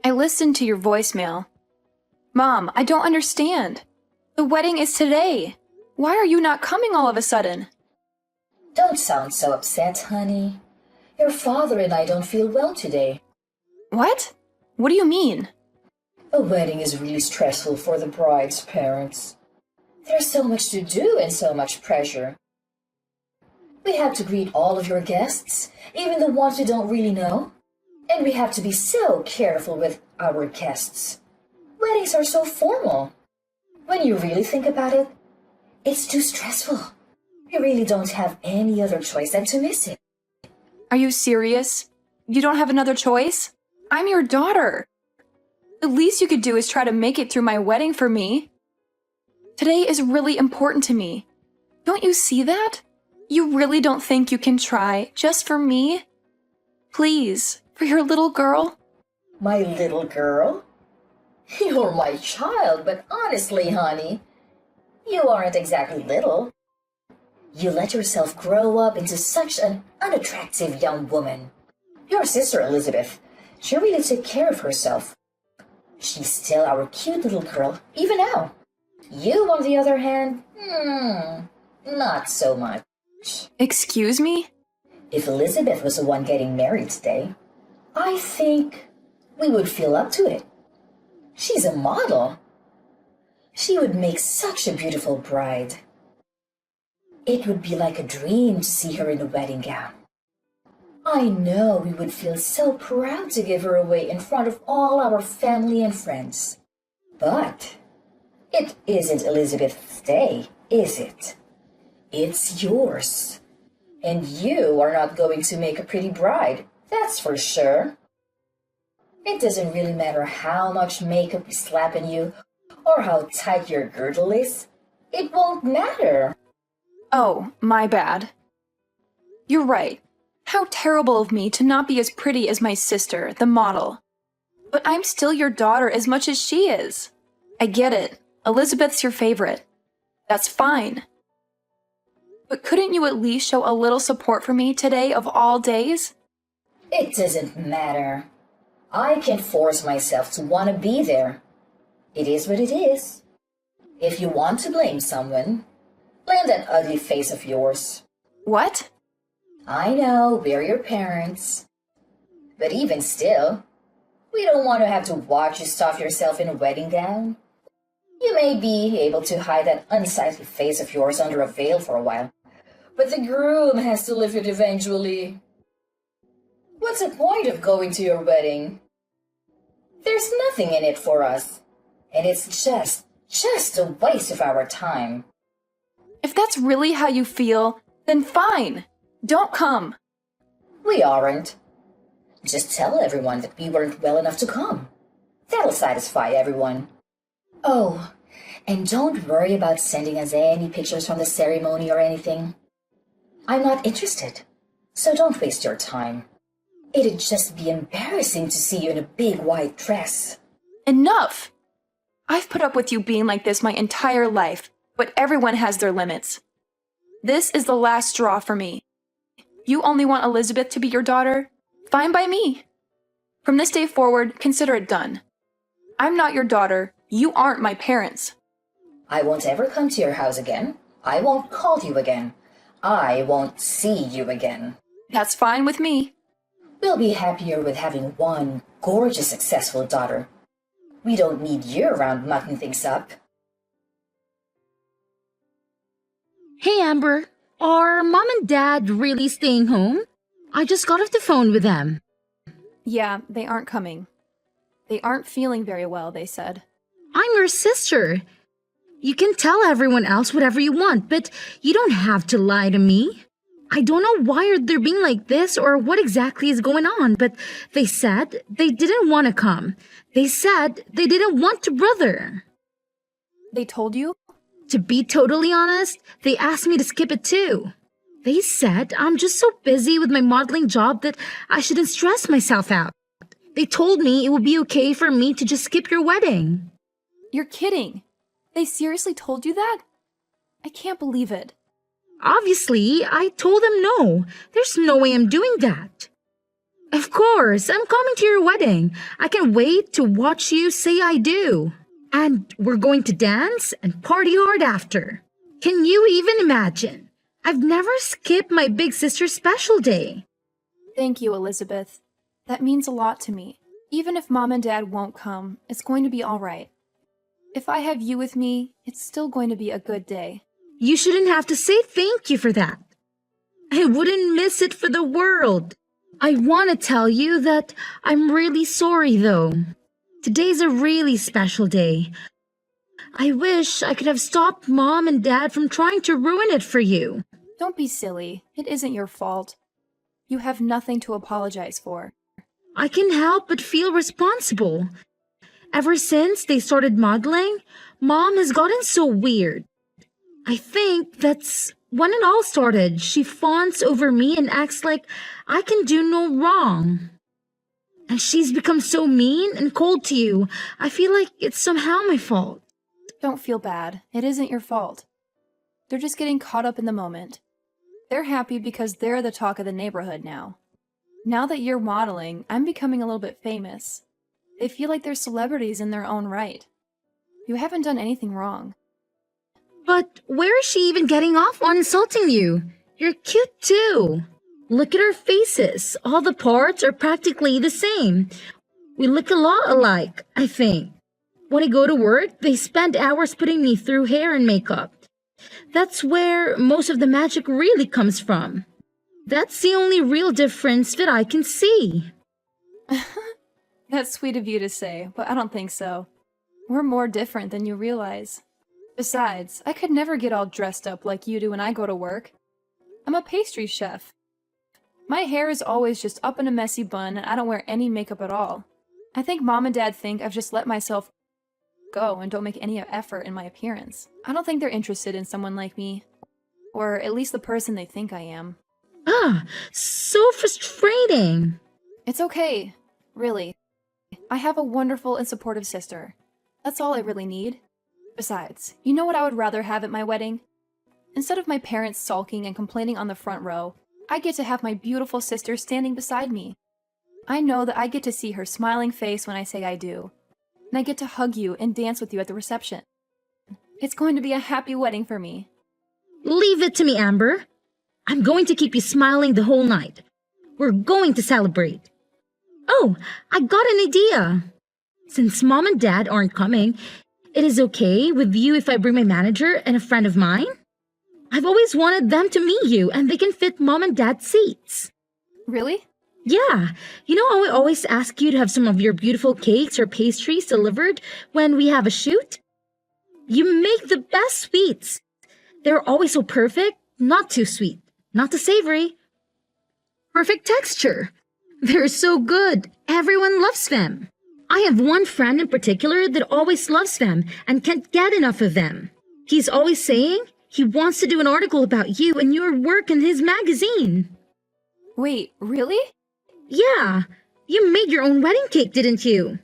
I listened to your voicemail. Mom, I don't understand. The wedding is today. Why are you not coming all of a sudden? Don't sound so upset, honey. Your father and I don't feel well today. What? What do you mean? A wedding is really stressful for the bride's parents. There's so much to do and so much pressure. We have to greet all of your guests, even the ones we don't really know. And we have to be so careful with our guests. Weddings are so formal. When you really think about it, it's too stressful. We really don't have any other choice than to miss it. Are you serious? You don't have another choice? I'm your daughter. The least you could do is try to make it through my wedding for me. Today is really important to me. Don't you see that? You really don't think you can try just for me? Please, for your little girl? My little girl? You're my child, but honestly, honey, you aren't exactly little. You let yourself grow up into such an unattractive young woman. Your sister Elizabeth, she really took care of herself. She's still our cute little girl, even now. You, on the other hand, not so much. Excuse me? If Elizabeth was the one getting married today, I think we would feel up to it. She's a model. She would make such a beautiful bride. It would be like a dream to see her in a wedding gown. I know we would feel so proud to give her away in front of all our family and friends. But it isn't Elizabeth's day, is it? It's yours. And you are not going to make a pretty bride, that's for sure. It doesn't really matter how much makeup we slap on you or how tight your girdle is. It won't matter. Oh, my bad. You're right. How terrible of me to not be as pretty as my sister, the model. But I'm still your daughter as much as she is. I get it. Elizabeth's your favorite. That's fine. But couldn't you at least show a little support for me today of all days? It doesn't matter. I can force myself to want to be there. It is what it is. If you want to blame someone, blame that ugly face of yours. What? I know, we're your parents. But even still, we don't want to have to watch you stuff yourself in a wedding gown. You may be able to hide that unsightly face of yours under a veil for a while, but the groom has to live it eventually. What's the point of going to your wedding? There's nothing in it for us, and it's just a waste of our time. If that's really how you feel, then fine. Don't come. We aren't. Just tell everyone that we weren't well enough to come. That'll satisfy everyone. Oh, and don't worry about sending us any pictures from the ceremony or anything. I'm not interested, so don't waste your time. It'd just be embarrassing to see you in a big white dress. Enough! I've put up with you being like this my entire life, but everyone has their limits. This is the last straw for me. You only want Elizabeth to be your daughter? Fine by me. From this day forward, consider it done. I'm not your daughter. You aren't my parents. I won't ever come to your house again. I won't call you again. I won't see you again. That's fine with me. We'll be happier with having one gorgeous, successful daughter. We don't need you around mucking things up. Hey, Amber. Are Mom and Dad really staying home? I just got off the phone with them. Yeah, they aren't coming. They aren't feeling very well, they said. I'm your sister. You can tell everyone else whatever you want, but you don't have to lie to me. I don't know why they're being like this or what exactly is going on, but they said they didn't want to come. They said they didn't want to brother. They told you? To be totally honest, they asked me to skip it too. They said I'm just so busy with my modeling job that I shouldn't stress myself out. They told me it would be okay for me to just skip your wedding. You're kidding. They seriously told you that? I can't believe it. Obviously, I told them no. There's no way I'm doing that. Of course, I'm coming to your wedding. I can't wait to watch you say I do. And we're going to dance and party hard after. Can you even imagine? I've never skipped my big sister's special day. Thank you, Elizabeth. That means a lot to me. Even if Mom and Dad won't come, it's going to be all right. If I have you with me, it's still going to be a good day. You shouldn't have to say thank you for that. I wouldn't miss it for the world. I want to tell you that I'm really sorry, though. Today's a really special day. I wish I could have stopped Mom and Dad from trying to ruin it for you. Don't be silly. It isn't your fault. You have nothing to apologize for. I can help but feel responsible. Ever since they started modeling, Mom has gotten so weird. I think that's when it all started. She fawns over me and acts like I can do no wrong. And she's become so mean and cold to you. I feel like it's somehow my fault. Don't feel bad. It isn't your fault. They're just getting caught up in the moment. They're happy because they're the talk of the neighborhood now. Now that you're modeling, I'm becoming a little bit famous. They feel like they're celebrities in their own right. You haven't done anything wrong. But where is she even getting off on insulting you? You're cute too. Look at our faces. All the parts are practically the same. We look a lot alike, I think. When I go to work, they spend hours putting me through hair and makeup. That's where most of the magic really comes from. That's the only real difference that I can see. That's sweet of you to say, but I don't think so. We're more different than you realize. Besides, I could never get all dressed up like you do when I go to work. I'm a pastry chef. My hair is always just up in a messy bun and I don't wear any makeup at all. I think Mom and Dad think I've just let myself go and don't make any effort in my appearance. I don't think they're interested in someone like me. Or at least the person they think I am. Ah, so frustrating. It's okay, really. I have a wonderful and supportive sister. That's all I really need. Besides, you know what I would rather have at my wedding? Instead of my parents sulking and complaining on the front row, I get to have my beautiful sister standing beside me. I know that I get to see her smiling face when I say I do. And I get to hug you and dance with you at the reception. It's going to be a happy wedding for me. Leave it to me, Amber. I'm going to keep you smiling the whole night. We're going to celebrate. Oh, I got an idea. Since Mom and Dad aren't coming, it is okay with you if I bring my manager and a friend of mine? I've always wanted them to meet you and they can fit Mom and Dad's seats. Really? Yeah. You know how I always ask you to have some of your beautiful cakes or pastries delivered when we have a shoot? You make the best sweets. They're always so perfect, not too sweet, not too savory. Perfect texture. They're so good. Everyone loves them. I have one friend in particular that always loves them and can't get enough of them. He's always saying he wants to do an article about you and your work in his magazine. Wait, really? Yeah, you made your own wedding cake, didn't you?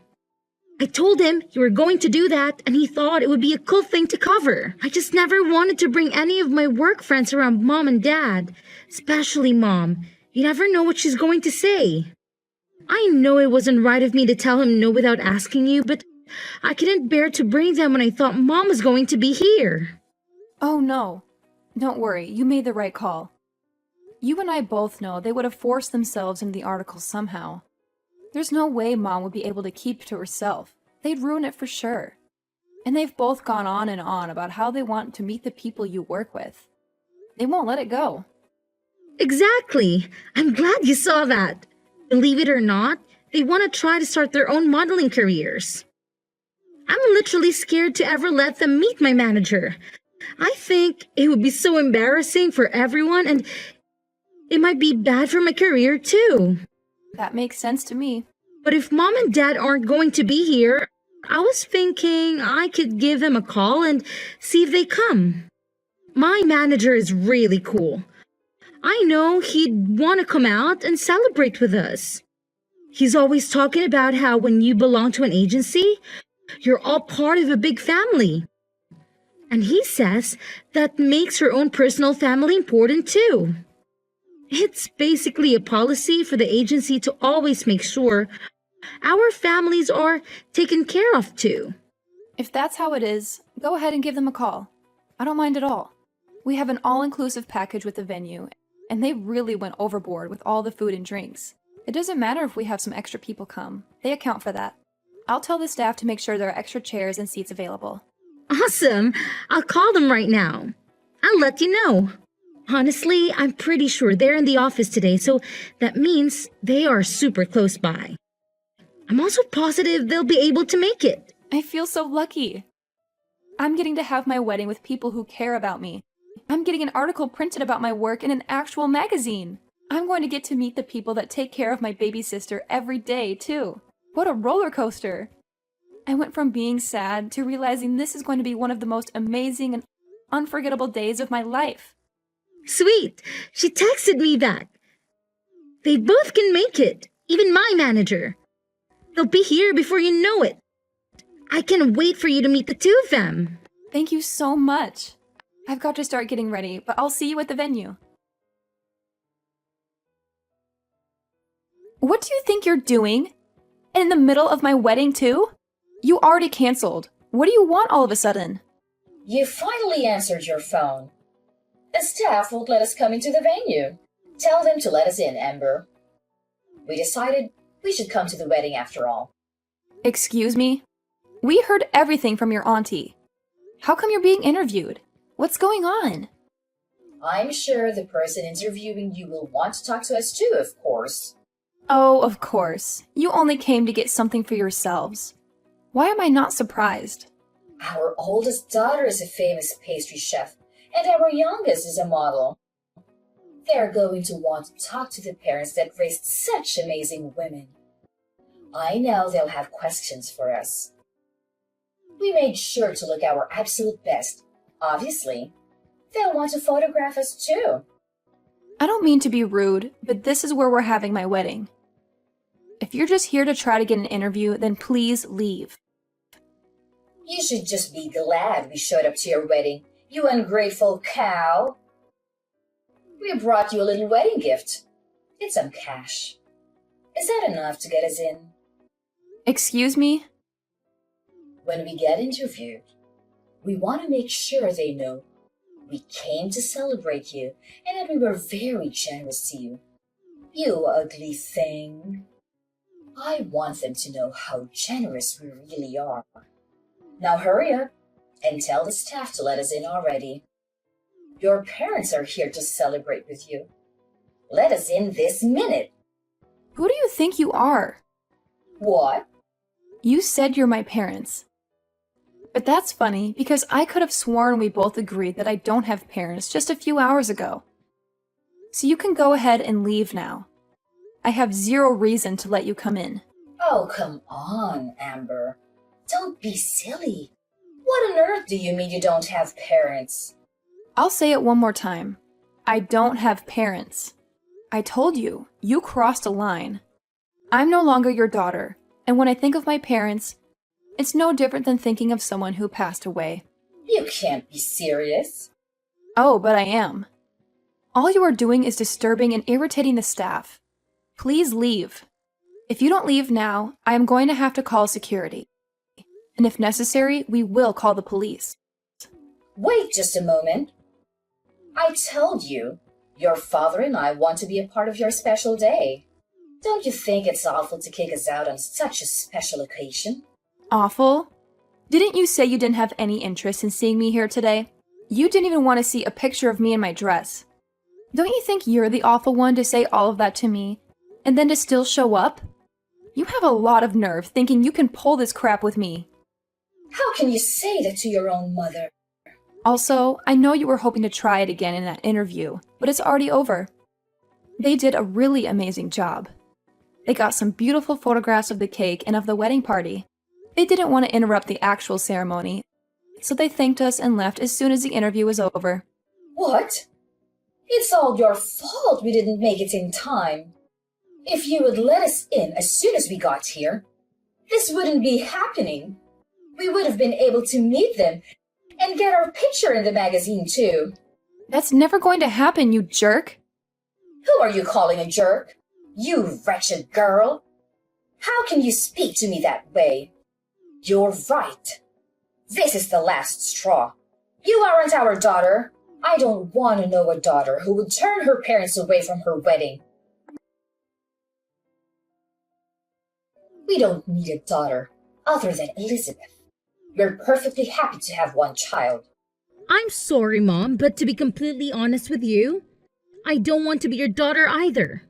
I told him you were going to do that and he thought it would be a cool thing to cover. I just never wanted to bring any of my work friends around Mom and Dad, especially Mom. You never know what she's going to say. I know it wasn't right of me to tell him no without asking you, but I couldn't bear to bring them when I thought Mom was going to be here. Oh no. Don't worry, you made the right call. You and I both know they would have forced themselves into the article somehow. There's no way Mom would be able to keep it to herself. They'd ruin it for sure. And they've both gone on and on about how they want to meet the people you work with. They won't let it go. Exactly. I'm glad you saw that. Believe it or not, they want to try to start their own modeling careers. I'm literally scared to ever let them meet my manager. I think it would be so embarrassing for everyone and it might be bad for my career too. That makes sense to me. But if Mom and Dad aren't going to be here, I was thinking I could give them a call and see if they come. My manager is really cool. I know he'd want to come out and celebrate with us. He's always talking about how when you belong to an agency, you're all part of a big family. And he says that makes your own personal family important too. It's basically a policy for the agency to always make sure our families are taken care of too. If that's how it is, go ahead and give them a call. I don't mind at all. We have an all-inclusive package with the venue, and they really went overboard with all the food and drinks. It doesn't matter if we have some extra people come. They account for that. I'll tell the staff to make sure there are extra chairs and seats available. Awesome! I'll call them right now. I'll let you know. Honestly, I'm pretty sure they're in the office today, so that means they are super close by. I'm also positive they'll be able to make it. I feel so lucky. I'm getting to have my wedding with people who care about me. I'm getting an article printed about my work in an actual magazine. I'm going to get to meet the people that take care of my baby sister every day, too. What a roller coaster. I went from being sad to realizing this is going to be one of the most amazing and unforgettable days of my life. Sweet! She texted me back. They both can make it, even my manager. They'll be here before you know it. I can't wait for you to meet the two of them. Thank you so much. I've got to start getting ready, but I'll see you at the venue. What do you think you're doing? In the middle of my wedding, too? You already canceled. What do you want all of a sudden? You finally answered your phone. The staff won't let us come into the venue. Tell them to let us in, Amber. We decided we should come to the wedding after all. Excuse me? We heard everything from your auntie. How come you're being interviewed? What's going on? I'm sure the person interviewing you will want to talk to us too, of course. Oh, of course. You only came to get something for yourselves. Why am I not surprised? Our oldest daughter is a famous pastry chef, and our youngest is a model. They're going to want to talk to the parents that raised such amazing women. I know they'll have questions for us. We made sure to look our absolute best. Obviously, they'll want to photograph us too. I don't mean to be rude, but this is where we're having my wedding. If you're just here to try to get an interview, then please leave. You should just be glad we showed up to your wedding, you ungrateful cow. We brought you a little wedding gift. It's some cash. Is that enough to get us in? Excuse me? When we get interviewed, we want to make sure they know we came to celebrate you and that we were very generous to you. You ugly thing. I want them to know how generous we really are. Now hurry up and tell the staff to let us in already. Your parents are here to celebrate with you. Let us in this minute. Who do you think you are? What? You said you're my parents. But that's funny because I could have sworn we both agreed that I don't have parents just a few hours ago. So you can go ahead and leave now. I have zero reason to let you come in. Oh, come on, Amber. Don't be silly. What on earth do you mean you don't have parents? I'll say it one more time. I don't have parents. I told you, you crossed a line. I'm no longer your daughter, and when I think of my parents, it's no different than thinking of someone who passed away. You can't be serious. Oh, but I am. All you are doing is disturbing and irritating the staff. Please leave. If you don't leave now, I am going to have to call security. And if necessary, we will call the police. Wait just a moment. I told you, your father and I want to be a part of your special day. Don't you think it's awful to kick us out on such a special occasion? Awful? Didn't you say you didn't have any interest in seeing me here today? You didn't even want to see a picture of me in my dress. Don't you think you're the awful one to say all of that to me, and then to still show up? You have a lot of nerve thinking you can pull this crap with me. How can you say that to your own mother? Also, I know you were hoping to try it again in that interview, but it's already over. They did a really amazing job. They got some beautiful photographs of the cake and of the wedding party. They didn't want to interrupt the actual ceremony, so they thanked us and left as soon as the interview was over. What? It's all your fault we didn't make it in time. If you would let us in as soon as we got here, this wouldn't be happening. We would have been able to meet them and get our picture in the magazine too. That's never going to happen, you jerk. Who are you calling a jerk? You wretched girl! How can you speak to me that way? You're right. This is the last straw. You aren't our daughter. I don't want to know a daughter who would turn her parents away from her wedding. We don't need a daughter other than Elizabeth. We're perfectly happy to have one child. I'm sorry, Mom, but to be completely honest with you, I don't want to be your daughter either.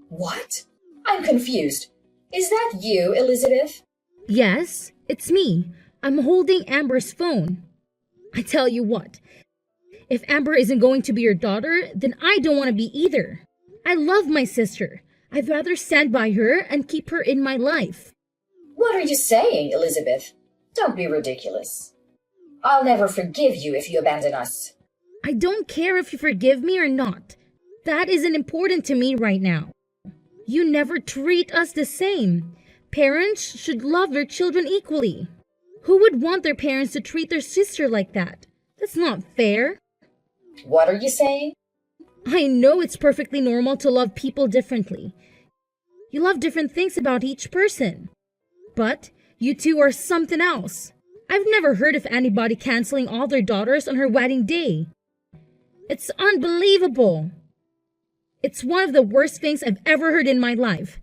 What? I'm confused. Is that you, Elizabeth? Yes, it's me. I'm holding Amber's phone. I tell you what, if Amber isn't going to be your daughter, then I don't want to be either. I love my sister. I'd rather stand by her and keep her in my life. What are you saying, Elizabeth? Don't be ridiculous. I'll never forgive you if you abandon us. I don't care if you forgive me or not. That isn't important to me right now. You never treat us the same. Parents should love their children equally. Who would want their parents to treat their sister like that? That's not fair. What are you saying? I know it's perfectly normal to love people differently. You love different things about each person. But you two are something else. I've never heard of anybody canceling all their daughters on her wedding day. It's unbelievable. It's one of the worst things I've ever heard in my life.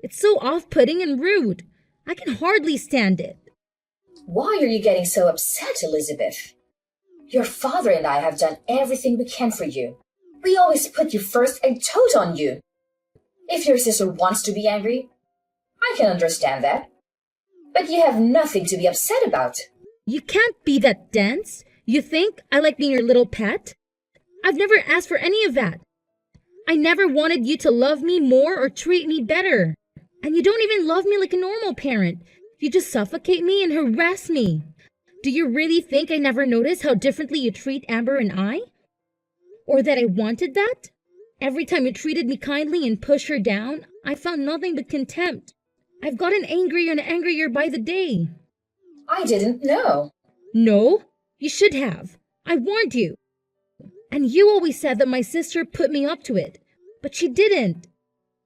It's so off-putting and rude. I can hardly stand it. Why are you getting so upset, Elizabeth? Your father and I have done everything we can for you. We always put you first and tote on you. If your sister wants to be angry, I can understand that. But you have nothing to be upset about. You can't be that dense. You think I like being your little pet? I've never asked for any of that. I never wanted you to love me more or treat me better. And you don't even love me like a normal parent. You just suffocate me and harass me. Do you really think I never noticed how differently you treat Amber and I? Or that I wanted that? Every time you treated me kindly and pushed her down, I found nothing but contempt. I've gotten angrier and angrier by the day. I didn't know. No, you should have. I warned you. And you always said that my sister put me up to it, but she didn't.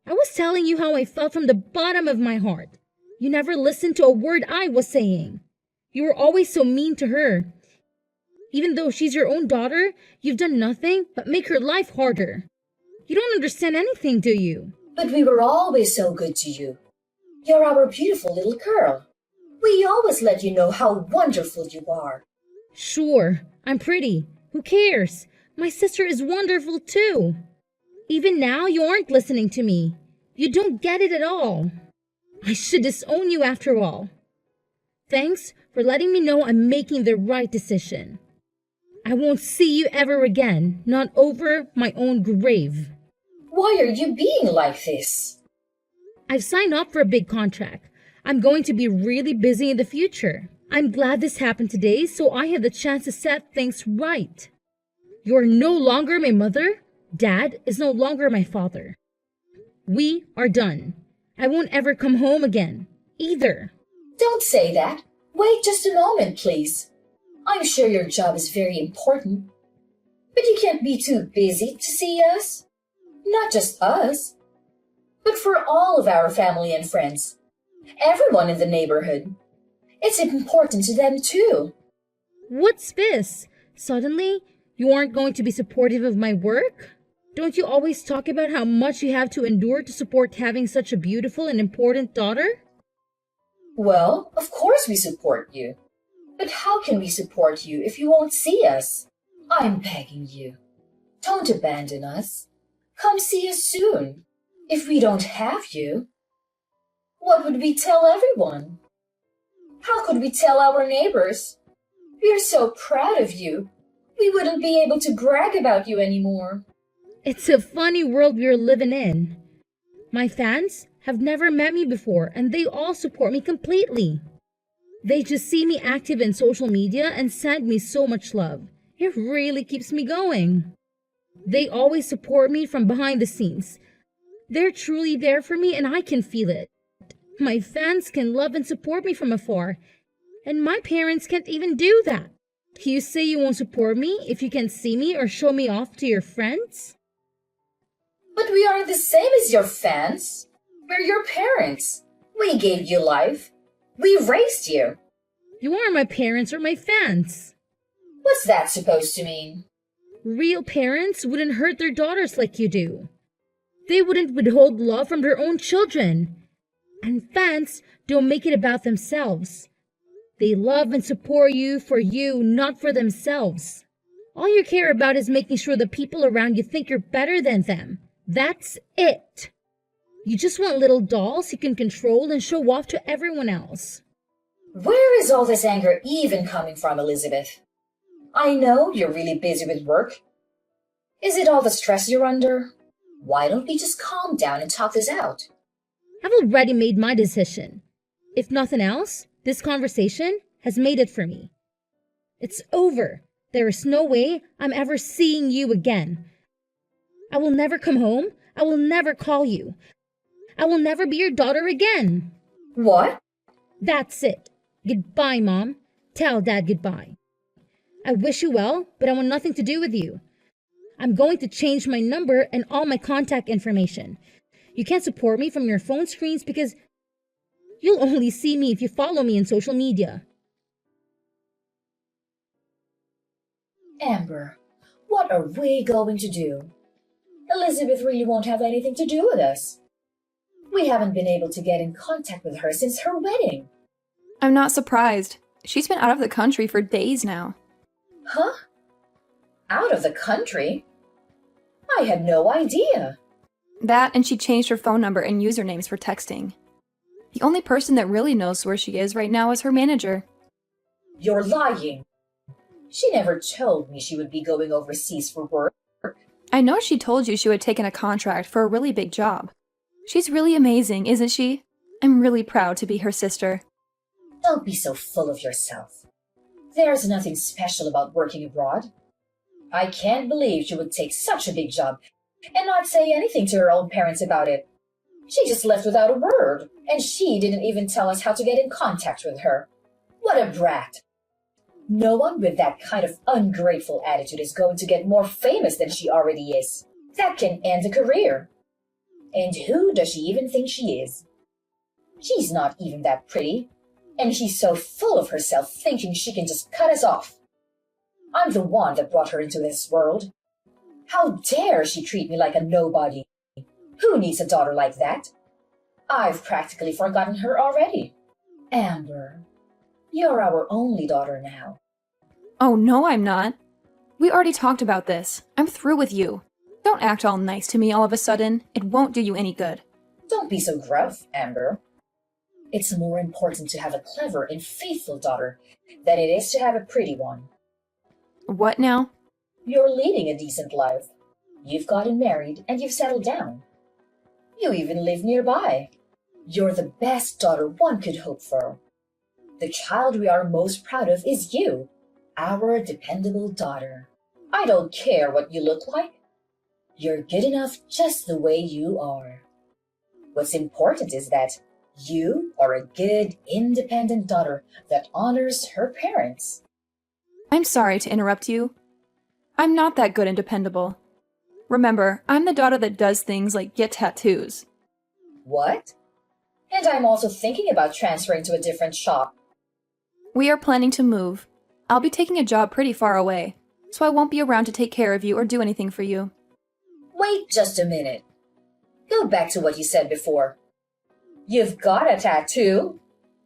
I was telling you how I felt from the bottom of my heart. You never listened to a word I was saying. You were always so mean to her. Even though she's your own daughter, you've done nothing but make her life harder. You don't understand anything, do you? But we were always so good to you. You're our beautiful little girl. We always let you know how wonderful you are. Sure, I'm pretty. Who cares? My sister is wonderful too. Even now, you aren't listening to me. You don't get it at all. I should disown you after all. Thanks for letting me know I'm making the right decision. I won't see you ever again, not over my own grave. Why are you being like this? I've signed up for a big contract. I'm going to be really busy in the future. I'm glad this happened today so I have the chance to set things right. You're no longer my mother. Dad is no longer my father. We are done. I won't ever come home again, either. Don't say that. Wait just a moment, please. I'm sure your job is very important. But you can't be too busy to see us. Not just us, but for all of our family and friends. Everyone in the neighborhood. It's important to them too. What's this? Suddenly, you aren't going to be supportive of my work? Don't you always talk about how much you have to endure to support having such a beautiful and important daughter? Well, of course we support you. But how can we support you if you won't see us? I'm begging you. Don't abandon us. Come see us soon. If we don't have you, what would we tell everyone? How could we tell our neighbors? We're so proud of you. We wouldn't be able to brag about you anymore. It's a funny world we're living in. My fans have never met me before and they all support me completely. They just see me active in social media and send me so much love. It really keeps me going. They always support me from behind the scenes. They're truly there for me and I can feel it. My fans can love and support me from afar, and my parents can't even do that. You say you won't support me if you can't see me or show me off to your friends? But we aren't the same as your fans. We're your parents. We gave you life. We raised you. You are my parents or my fans. What's that supposed to mean? Real parents wouldn't hurt their daughters like you do. They wouldn't withhold love from their own children. And fans don't make it about themselves. They love and support you for you, not for themselves. All you care about is making sure the people around you think you're better than them. That's it. You just want little dolls you can control and show off to everyone else. Where is all this anger even coming from, Elizabeth? I know you're really busy with work. Is it all the stress you're under? Why don't we just calm down and talk this out? I've already made my decision. If nothing else, this conversation has made it for me. It's over. There is no way I'm ever seeing you again. I will never come home. I will never call you. I will never be your daughter again. What? That's it. Goodbye, Mom. Tell Dad goodbye. I wish you well, but I want nothing to do with you. I'm going to change my number and all my contact information. You can't support me from your phone screens because you'll only see me if you follow me on social media. Amber, what are we going to do? Elizabeth really won't have anything to do with us. We haven't been able to get in contact with her since her wedding. I'm not surprised. She's been out of the country for days now. Huh? Out of the country? I had no idea. That and she changed her phone number and usernames for texting. The only person that really knows where she is right now is her manager. You're lying. She never told me she would be going overseas for work. I know she told you she would take in a contract for a really big job. She's really amazing, isn't she? I'm really proud to be her sister. Don't be so full of yourself. There's nothing special about working abroad. I can't believe she would take such a big job and not say anything to her own parents about it. She just left without a word, and she didn't even tell us how to get in contact with her. What a brat. No one with that kind of ungrateful attitude is going to get more famous than she already is. That can end a career. And who does she even think she is? She's not even that pretty, and she's so full of herself thinking she can just cut us off. I'm the one that brought her into this world. How dare she treat me like a nobody? Who needs a daughter like that? I've practically forgotten her already. Amber, you're our only daughter now. Oh, no, I'm not. We already talked about this. I'm through with you. Don't act all nice to me all of a sudden. It won't do you any good. Don't be so gruff, Amber. It's more important to have a clever and faithful daughter than it is to have a pretty one. What now? You're leading a decent life. You've gotten married and you've settled down. You even live nearby. You're the best daughter one could hope for. The child we are most proud of is you, our dependable daughter. I don't care what you look like. You're good enough just the way you are. What's important is that you are a good, independent daughter that honors her parents. I'm sorry to interrupt you. I'm not that good and dependable. Remember, I'm the daughter that does things like get tattoos. What? And I'm also thinking about transferring to a different shop. We are planning to move. I'll be taking a job pretty far away, so I won't be around to take care of you or do anything for you. Wait just a minute. Go back to what you said before. You've got a tattoo?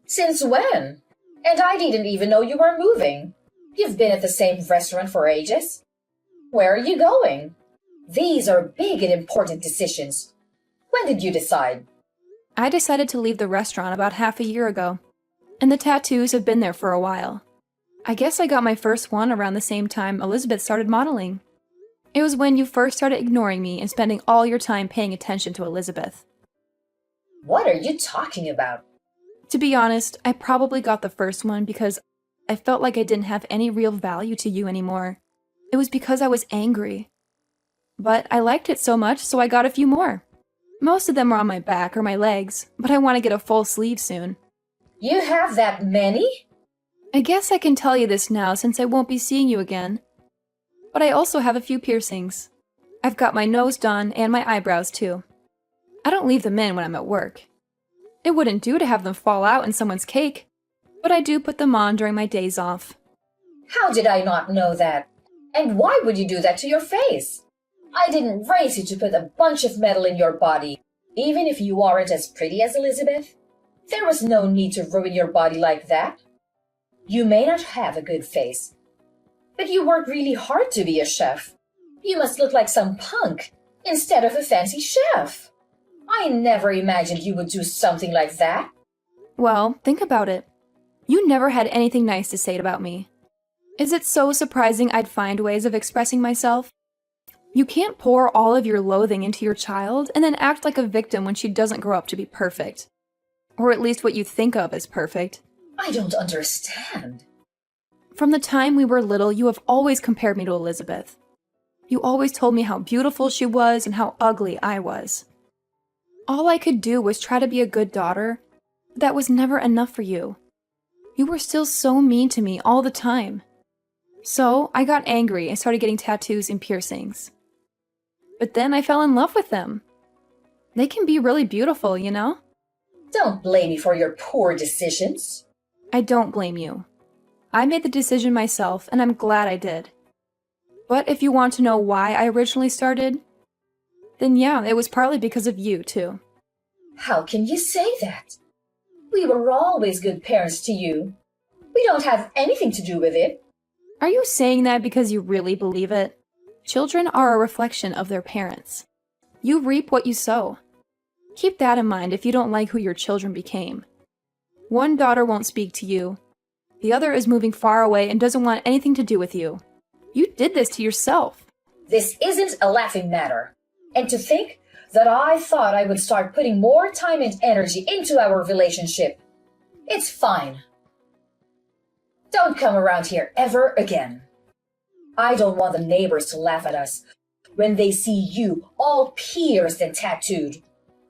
Since when? And I didn't even know you were moving. You've been at the same restaurant for ages. Where are you going? These are big and important decisions. When did you decide? I decided to leave the restaurant about half a year ago, and the tattoos have been there for a while. I guess I got my first one around the same time Elizabeth started modeling. It was when you first started ignoring me and spending all your time paying attention to Elizabeth. What are you talking about? To be honest, I probably got the first one because I felt like I didn't have any real value to you anymore. It was because I was angry. But I liked it so much, so I got a few more. Most of them are on my back or my legs, but I want to get a full sleeve soon. You have that many? I guess I can tell you this now since I won't be seeing you again. But I also have a few piercings. I've got my nose done and my eyebrows too. I don't leave them in when I'm at work. It wouldn't do to have them fall out in someone's cake, but I do put them on during my days off. How did I not know that? And why would you do that to your face? I didn't raise you to put a bunch of metal in your body, even if you aren't as pretty as Elizabeth. There was no need to ruin your body like that. You may not have a good face, but you worked really hard to be a chef. You must look like some punk instead of a fancy chef. I never imagined you would do something like that. Well, think about it. You never had anything nice to say about me. Is it so surprising I'd find ways of expressing myself? You can't pour all of your loathing into your child and then act like a victim when she doesn't grow up to be perfect. Or at least what you think of as perfect. I don't understand. From the time we were little, you have always compared me to Elizabeth. You always told me how beautiful she was and how ugly I was. All I could do was try to be a good daughter, but that was never enough for you. You were still so mean to me all the time. So I got angry and started getting tattoos and piercings. But then I fell in love with them. They can be really beautiful, you know? Don't blame me for your poor decisions. I don't blame you. I made the decision myself, and I'm glad I did. But if you want to know why I originally started, then yeah, it was partly because of you, too. How can you say that? We were always good parents to you. We don't have anything to do with it. Are you saying that because you really believe it? Children are a reflection of their parents. You reap what you sow. Keep that in mind if you don't like who your children became. One daughter won't speak to you. The other is moving far away and doesn't want anything to do with you. You did this to yourself. This isn't a laughing matter. And to think that I thought I would start putting more time and energy into our relationship. It's fine. Don't come around here ever again. I don't want the neighbors to laugh at us when they see you all pierced and tattooed.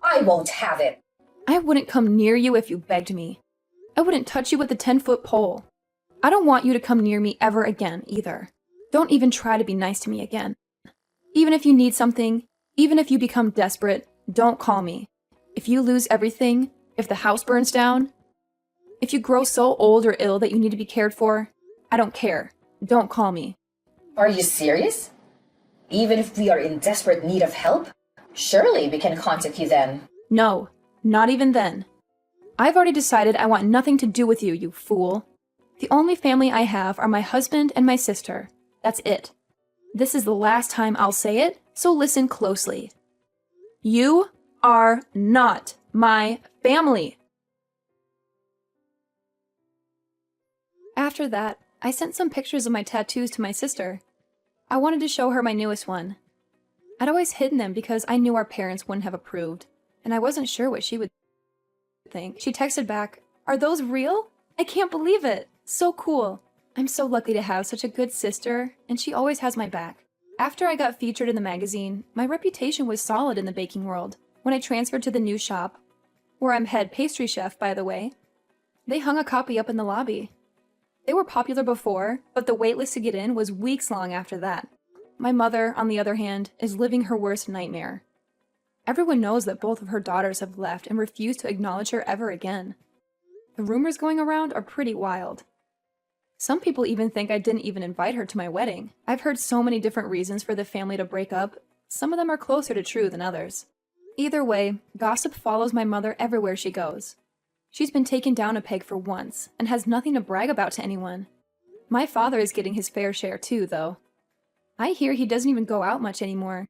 I won't have it. I wouldn't come near you if you begged me. I wouldn't touch you with a 10-foot pole. I don't want you to come near me ever again, either. Don't even try to be nice to me again. Even if you need something, even if you become desperate, don't call me. If you lose everything, if the house burns down, if you grow so old or ill that you need to be cared for, I don't care. Don't call me. Are you serious? Even if we are in desperate need of help? Surely we can contact you then. No, not even then. I've already decided I want nothing to do with you, you fool. The only family I have are my husband and my sister. That's it. This is the last time I'll say it, so listen closely. You are not my family. After that, I sent some pictures of my tattoos to my sister. I wanted to show her my newest one. I'd always hidden them because I knew our parents wouldn't have approved, and I wasn't sure what she would think. She texted back, "Are those real? I can't believe it. So cool. I'm so lucky to have such a good sister, and she always has my back." After I got featured in the magazine, my reputation was solid in the baking world. When I transferred to the new shop, where I'm head pastry chef, by the way, they hung a copy up in the lobby. They were popular before, but the waitlist to get in was weeks long after that. My mother, on the other hand, is living her worst nightmare. Everyone knows that both of her daughters have left and refuse to acknowledge her ever again. The rumors going around are pretty wild. Some people even think I didn't even invite her to my wedding. I've heard so many different reasons for the family to break up. Some of them are closer to true than others. Either way, gossip follows my mother everywhere she goes. She's been taken down a peg for once and has nothing to brag about to anyone. My father is getting his fair share too, though. I hear he doesn't even go out much anymore.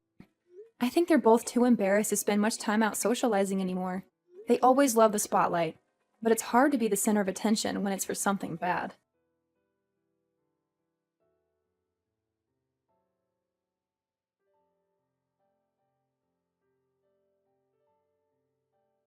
I think they're both too embarrassed to spend much time out socializing anymore. They always love the spotlight, but it's hard to be the center of attention when it's for something bad.